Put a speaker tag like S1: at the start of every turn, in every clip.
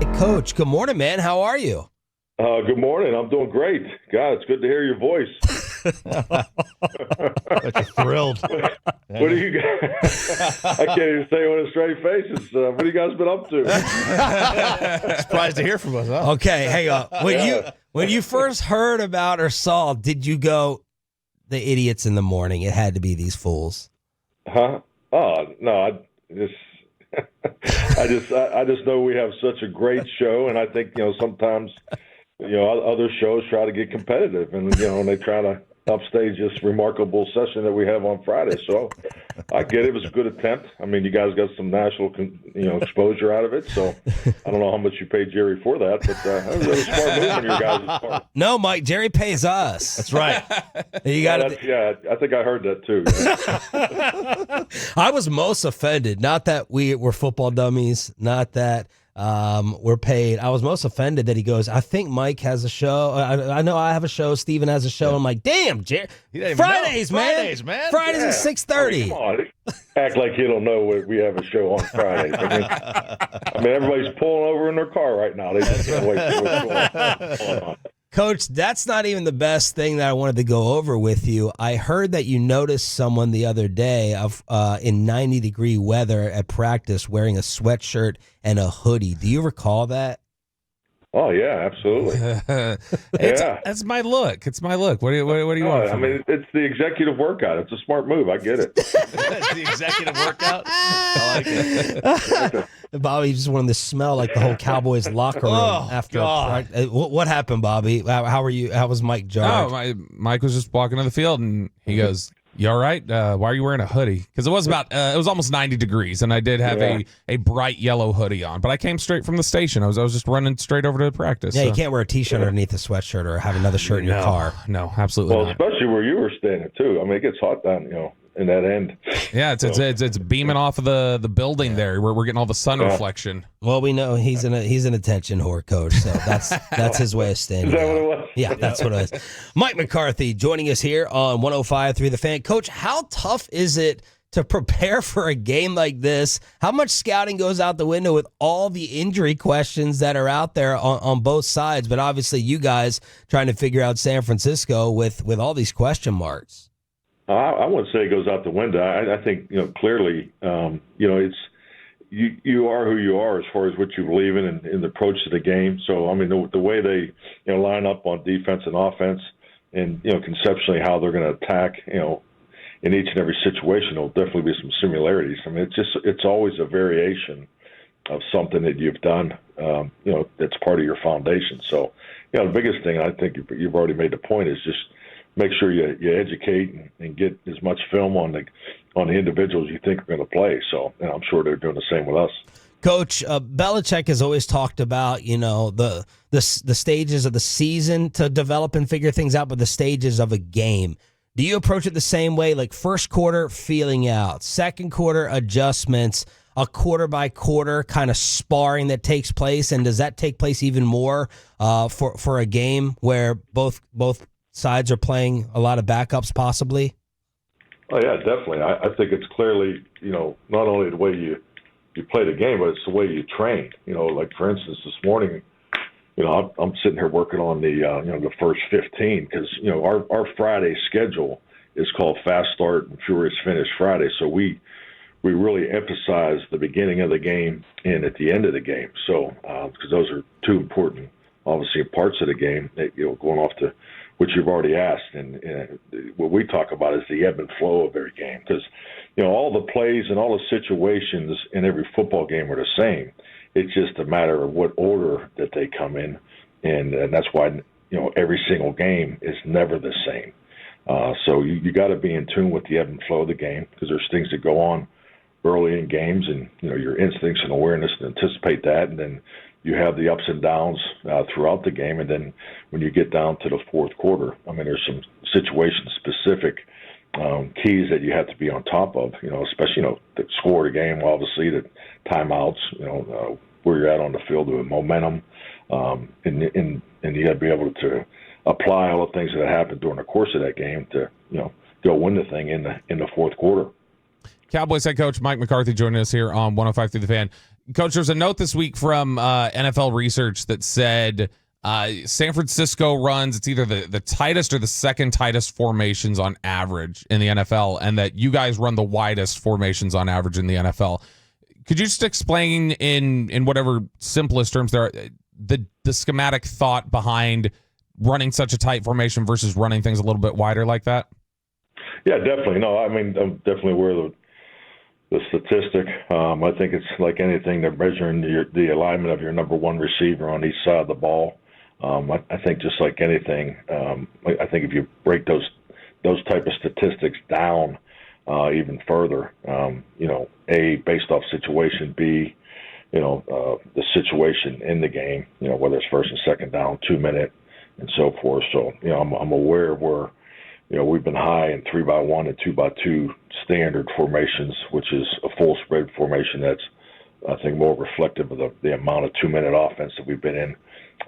S1: Hey, Coach, good morning, man. How are you?
S2: Good morning. I'm doing great. God, it's good to hear your voice.
S3: Bet you're thrilled.
S2: What do you guys? I can't even say it with a straight face. What have you guys been up to?
S3: Surprised to hear from us, huh?
S1: Okay, hang on. When you first heard about or saw, did you go, the idiots in the morning? It had to be these fools.
S2: Huh? Oh no, I just know we have such a great show, and I think sometimes other shows try to get competitive, and they try to upstage this remarkable session that we have on Friday. So I get it. It was a good attempt. I mean, you guys got some national exposure out of it. So I don't know how much you paid Jerry for that, but that was a smart move on your guys' part.
S1: No, Mike, Jerry pays us.
S3: That's right.
S1: You got
S2: I think I heard that too.
S1: I was most offended. Not that we're football dummies. Not that we're paid. I was most offended that he goes, I think Mike has a show. I know I have a show. Steven has a show. I'm like, damn, Jerry. Fridays, man. Fridays at 6:30.
S2: Come on. Act like you don't know we have a show on Fridays. I mean, everybody's pulling over in their car right now. They just can't wait to what's going on.
S1: Coach, that's not even the best thing that I wanted to go over with you. I heard that you noticed someone the other day in 90-degree weather at practice wearing a sweatshirt and a hoodie. Do you recall that?
S2: Oh, yeah, absolutely.
S3: That's my look. It's my look. What do you want?
S2: I mean, it's the executive workout. It's a smart move. I get it.
S3: It's the executive workout? I like it.
S1: Bobby just wanted to smell like the whole Cowboys locker room after. What happened, Bobby? How were you? How was Mike jarred?
S3: Oh, Mike was just walking to the field, and he goes, "You all right? Why are you wearing a hoodie?" Because it was almost 90 degrees, and I did have a bright yellow hoodie on. But I came straight from the station. I was just running straight over to practice.
S1: Yeah, so. You can't wear a T-shirt underneath a sweatshirt or have another shirt in your car.
S3: No, absolutely not.
S2: Especially where you were standing too. I mean, it gets hot down, in that end.
S3: Yeah, it's beaming off of the building there where we're getting all the sun reflection.
S1: Well, we know he's an attention whore, Coach. So that's his way of standing.
S2: Is that what it was?
S1: Yeah, that's what it is. Mike McCarthy joining us here on 105.3 The Fan. Coach, how tough is it to prepare for a game like this? How much scouting goes out the window with all the injury questions that are out there on both sides? But obviously, you guys trying to figure out San Francisco with all these question marks.
S2: I wouldn't say it goes out the window. I think clearly, it's you are who you are as far as what you believe in and the approach to the game. So I mean, the way they line up on defense and offense, and conceptually how they're going to attack, in each and every situation, there'll definitely be some similarities. I mean, it's always a variation of something that you've done, that's part of your foundation. So, the biggest thing, I think you've already made the point, is just make sure you educate and get as much film on the individuals you think are going to play. So, I'm sure they're doing the same with us.
S1: Coach, Belichick has always talked about, the stages of the season to develop and figure things out, but the stages of a game. Do you approach it the same way, like first quarter feeling out, second quarter adjustments, a quarter by quarter kind of sparring that takes place, and does that take place even more for a game where both sides are playing a lot of backups possibly?
S2: Oh yeah, definitely. I think it's clearly not only the way you play the game, but it's the way you train. Like for instance, this morning, I'm sitting here working on the first 15 because our Friday schedule is called Fast Start and Furious Finish Friday. So we really emphasize the beginning of the game and at the end of the game. So because those are two important, obviously, parts of the game that going off to which you've already asked, and what we talk about is the ebb and flow of every game because all the plays and all the situations in every football game are the same. It's just a matter of what order that they come in, and that's why every single game is never the same. So you got to be in tune with the ebb and flow of the game because there's things that go on early in games, and your instincts and awareness to anticipate that, and then you have the ups and downs throughout the game, and then when you get down to the fourth quarter, I mean, there's some situation-specific keys that you have to be on top of, especially, the score of the game, obviously, the timeouts, where you're at on the field, the momentum, and you got to be able to apply all the things that happened during the course of that game to, go win the thing in the fourth quarter.
S3: Cowboys head coach Mike McCarthy joining us here on 105 through the Fan. Coach, there's a note this week from NFL research that said San Francisco runs, it's either the tightest or the second tightest formations on average in the NFL, and that you guys run the widest formations on average in the NFL. Could you just explain in whatever simplest terms there are, the schematic thought behind running such a tight formation versus running things a little bit wider like that?
S2: Yeah, definitely. No, I mean, I'm definitely aware of the statistic. I think it's like anything, they're measuring the alignment of your number one receiver on each side of the ball. I think just like anything, I think if you break those type of statistics down even further, A, based off situation, B, the situation in the game, whether it's first and second down, 2 minute, and so forth. So, I'm aware of where, we've been high in 3x1 and 2x2 standard formations, which is a full spread formation that's, I think, more reflective of the amount of 2 minute offense that we've been in.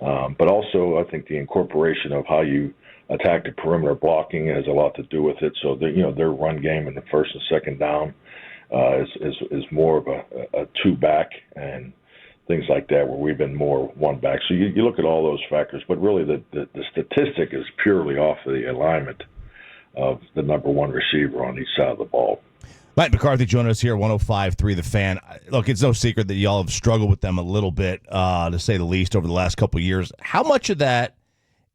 S2: But also, I think the incorporation of how you attack the perimeter blocking has a lot to do with it. So, their run game in the first and second down is more of a two back and things like that, where we've been more one back. So you look at all those factors, but really the statistic is purely off of the alignment of the number one receiver on each side of the ball.
S4: Mike McCarthy joining us here, 105.3 The Fan. Look, it's no secret that y'all have struggled with them a little bit, to say the least, over the last couple of years. How much of that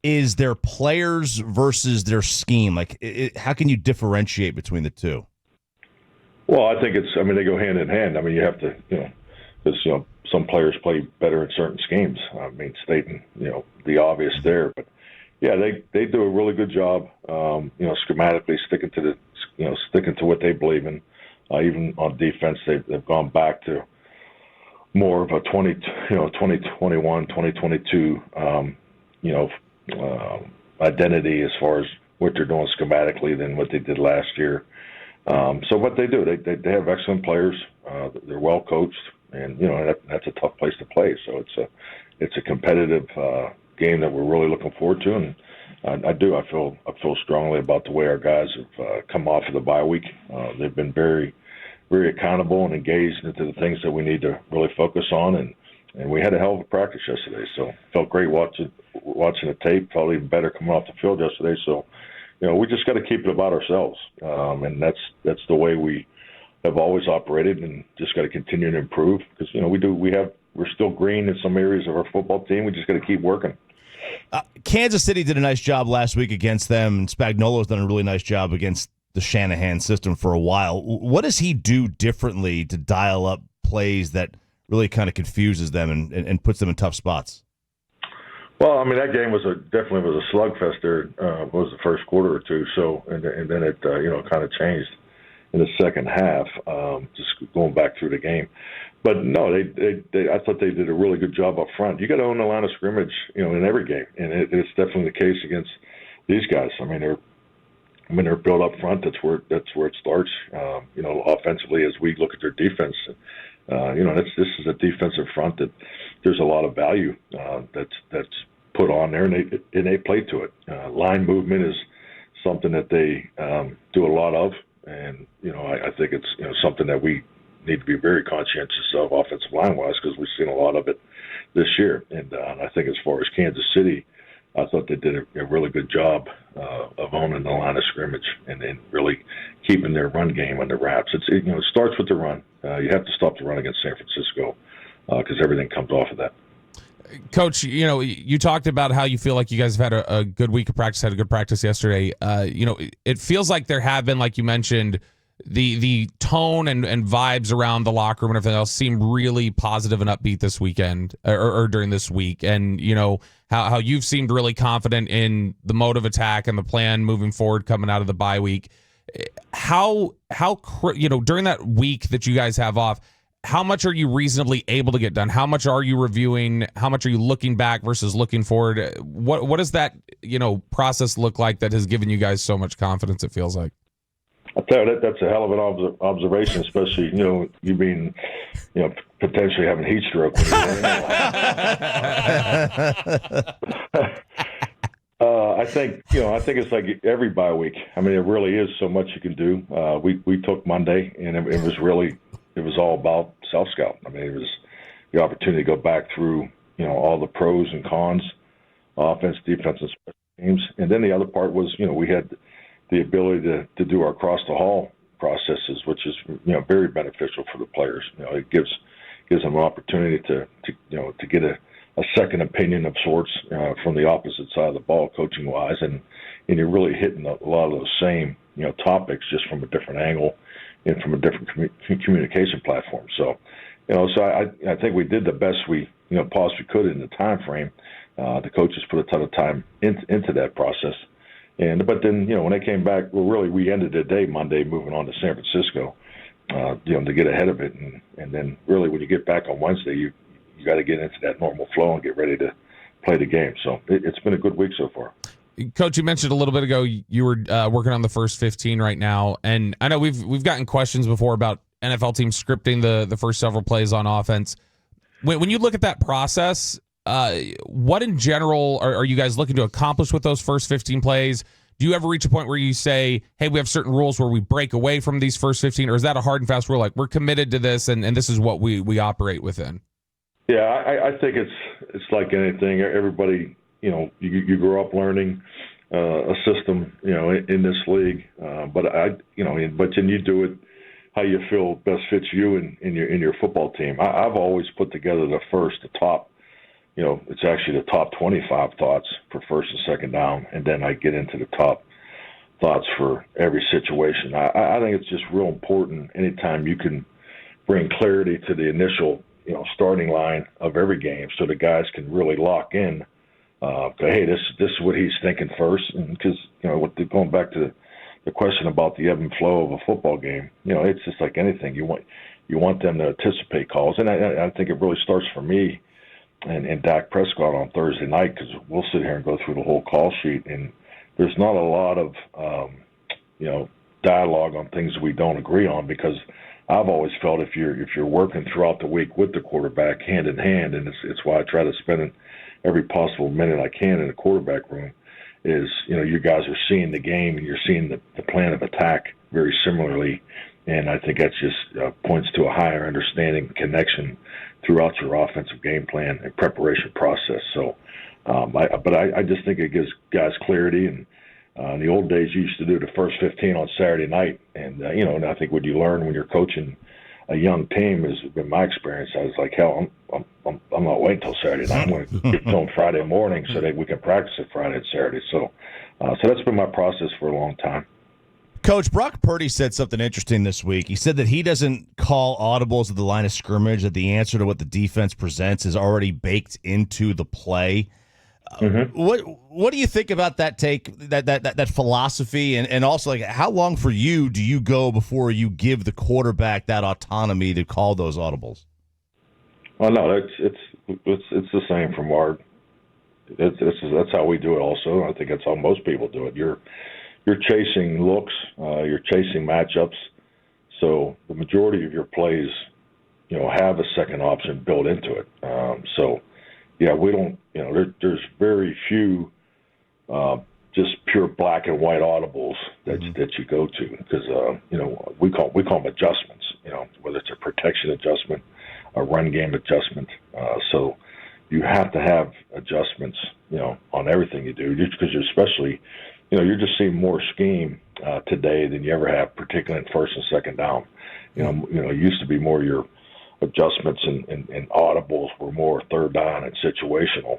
S4: is their players versus their scheme? Like, how can you differentiate between the two?
S2: Well, I think they go hand in hand. I mean, you have to, because, some players play better in certain schemes. I mean, stating, the obvious there. But, yeah, they do a really good job, schematically sticking to what they believe in. Even on defense, they've gone back to more of a 2021, 2022, identity as far as what they're doing schematically than what they did last year. So what they do, they have excellent players. They're well coached, and that's a tough place to play. So it's a competitive game that we're really looking forward to, and I feel strongly about the way our guys have come off of the bye week. They've been very, very accountable and engaged into the things that we need to really focus on, and we had a hell of a practice yesterday. So felt great watching the tape. Felt even better coming off the field yesterday. So we just got to keep it about ourselves, and that's the way we have always operated, and just got to continue to improve, because we're still green in some areas of our football team. We just got to keep working.
S4: Kansas City did a nice job last week against them, and Spagnuolo's done a really nice job against the Shanahan system for a while. What does he do differently to dial up plays that really kind of confuses them and puts them in tough spots?
S2: Well, I mean, that game definitely was a slugfest there. Was the first quarter or two, so and then it kind of changed in the second half. Just going back through the game, but no, I thought they did a really good job up front. You got to own the line of scrimmage, in every game, and it's definitely the case against these guys. I mean, they're built up front. That's where it starts. Offensively, as we look at their defense, this is a defensive front that there's a lot of value that's put on there, and they play to it. Line movement is something that they do a lot of, and I think it's something that we need to be very conscientious of offensive line wise, because we've seen a lot of it this year. And I think as far as Kansas City, I thought they did a really good job of owning the line of scrimmage and really keeping their run game under wraps. It starts with the run. You have to stop the run against San Francisco, because everything comes off of that.
S3: Coach, you talked about how you feel like you guys have had a good week of practice, had a good practice yesterday. It feels like there have been, like you mentioned, the tone and vibes around the locker room and everything else seem really positive and upbeat this weekend or during this week. And, how you've seemed really confident in the mode of attack and the plan moving forward coming out of the bye week. How during that week that you guys have off, how much are you reasonably able to get done? How much are you reviewing? How much are you looking back versus looking forward? What does that, process look like that has given you guys so much confidence, it feels like?
S2: I'll tell you, that's a hell of an observation, especially, you being, potentially having heat stroke. I think it's like every bye week. I mean, it really is so much you can do. We took Monday, and it was all about self-scout. I mean, the opportunity to go back through, all the pros and cons, offense, defense, and special teams. And then the other part was, we had the ability to do our across the hall processes, which is, very beneficial for the players. It gives them an opportunity to get a second opinion of sorts from the opposite side of the ball, coaching wise, and you're really hitting a lot of those same topics just from a different angle and from a different communication platform. So, so I think we did the best we possibly could in the time frame. The coaches put a ton of time into that process, but then when they came back, we ended the day Monday moving on to San Francisco, to get ahead of it, and then really when you get back on Wednesday, you got to get into that normal flow and get ready to play the game. So it's been a good week so far.
S3: Coach, you mentioned a little bit ago you were working on the first 15 right now, and I know we've gotten questions before about NFL teams scripting the first several plays on offense. When you look at that process, what in general are you guys looking to accomplish with those first 15 plays? Do you ever reach a point where you say, hey, we have certain rules where we break away from these first 15, or is that a hard and fast rule, like we're committed to this and this is what we operate within?
S2: Yeah, I think it's like anything. Everybody, you grow up learning a system, in this league. But then you do it how you feel best fits you in your football team. I've always put together the top, it's actually the top 25 thoughts for first and second down, and then I get into the top thoughts for every situation. I think it's just real important anytime you can bring clarity to the initial starting line of every game, so the guys can really lock in. Hey, this is what he's thinking first, and because going back to the question about the ebb and flow of a football game, it's just like anything. You want them to anticipate calls, and I think it really starts for me and Dak Prescott on Thursday night, because we'll sit here and go through the whole call sheet, and there's not a lot of dialogue on things we don't agree on, because I've always felt if you're working throughout the week with the quarterback hand in hand, and it's why I try to spend every possible minute I can in the quarterback room, is you guys are seeing the game and you're seeing the plan of attack very similarly, and I think that just points to a higher understanding connection throughout your offensive game plan and preparation process. So, I just think it gives guys clarity. And in the old days, you used to do the first 15 on Saturday night, and and I think what you learn when you're coaching a young team has been my experience. I was like, hell, I'm not waiting till Saturday night. I'm going to get to them Friday morning so that we can practice it Friday and Saturday. So that's been my process for a long time.
S4: Coach, Brock Purdy said something interesting this week. He said that he doesn't call audibles at the line of scrimmage, that the answer to what the defense presents is already baked into the play.
S2: Mm-hmm.
S4: What do you think about that take, that philosophy, and also, like, how long for you do you go before you give the quarterback that autonomy to call those audibles?
S2: Well, no, it's the same from our. That's how we do it. Also, I think that's how most people do it. You're chasing looks, you're chasing matchups, so the majority of your plays, have a second option built into it. Yeah, we don't. There's very few just pure black and white audibles that you go to, because we call them adjustments. Whether it's a protection adjustment, a run game adjustment. So you have to have adjustments, on everything you do, just because you're just seeing more scheme today than you ever have, particularly in first and second down. It used to be more your adjustments and audibles were more third down and situational,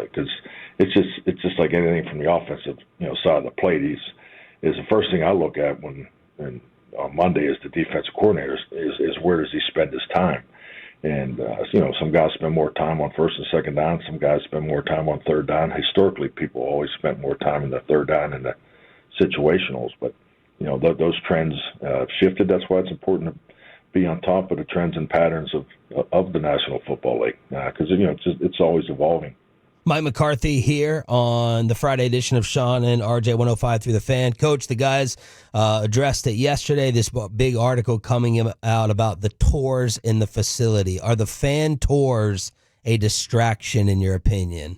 S2: because it's just like anything from the offensive side of the plate. Is the first thing I look at when on Monday as the defensive coordinator is where does he spend his time? And some guys spend more time on first and second down. Some guys spend more time on third down. Historically, people always spent more time in the third down and the situationals, but those trends have shifted. That's why it's important to be on top of the trends and patterns of the National Football League, because it's always evolving.
S1: Mike McCarthy here on the Friday edition of Shan and RJ 105 through the Fan. Coach, the guys addressed it yesterday, this big article coming out about the tours in the facility. Are the fan tours a distraction in your opinion?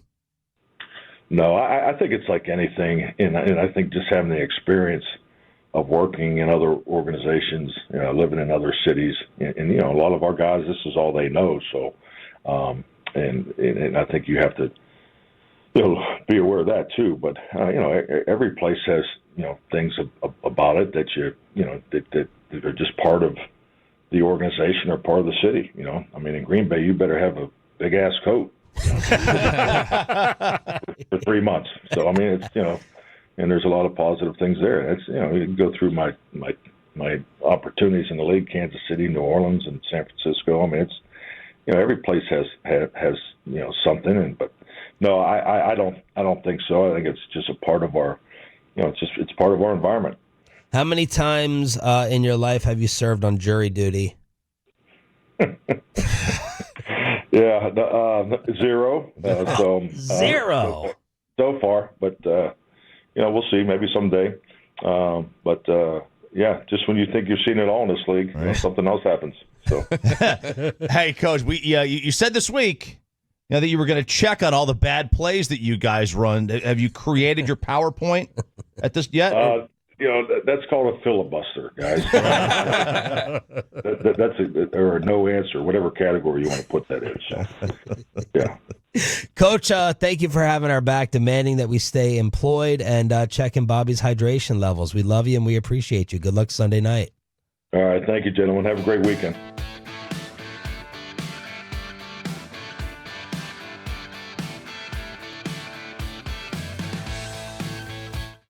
S2: No, I think it's like anything, and I think just having the experience of working in other organizations, living in other cities, and a lot of our guys, this is all they know. So And I think you have to be aware of that too. But every place has things about it that that are just part of the organization or part of the city. I mean, in Green Bay, you better have a big ass coat for 3 months. So I mean, it's and there's a lot of positive things there. It's you can go through my opportunities in the league, Kansas City, New Orleans, and San Francisco. I mean, it's every place has something. But no, I don't think so. I think it's just a part of our it's part of our environment.
S1: How many times in your life have you served on jury duty?
S2: Yeah, zero.
S1: Zero
S2: so far, but we'll see. Maybe someday. Just when you think you've seen it all in this league, something else happens. So,
S4: hey, Coach, you said this week that you were going to check on all the bad plays that you guys run. Have you created your PowerPoint at this yet?
S2: That's called a filibuster, guys. That's or a no answer, whatever category you want to put that in. So, yeah.
S1: Coach, thank you for having our back, demanding that we stay employed and checking Bobby's hydration levels. We love you and we appreciate you. Good luck Sunday night.
S2: All right. Thank you, gentlemen. Have a great weekend.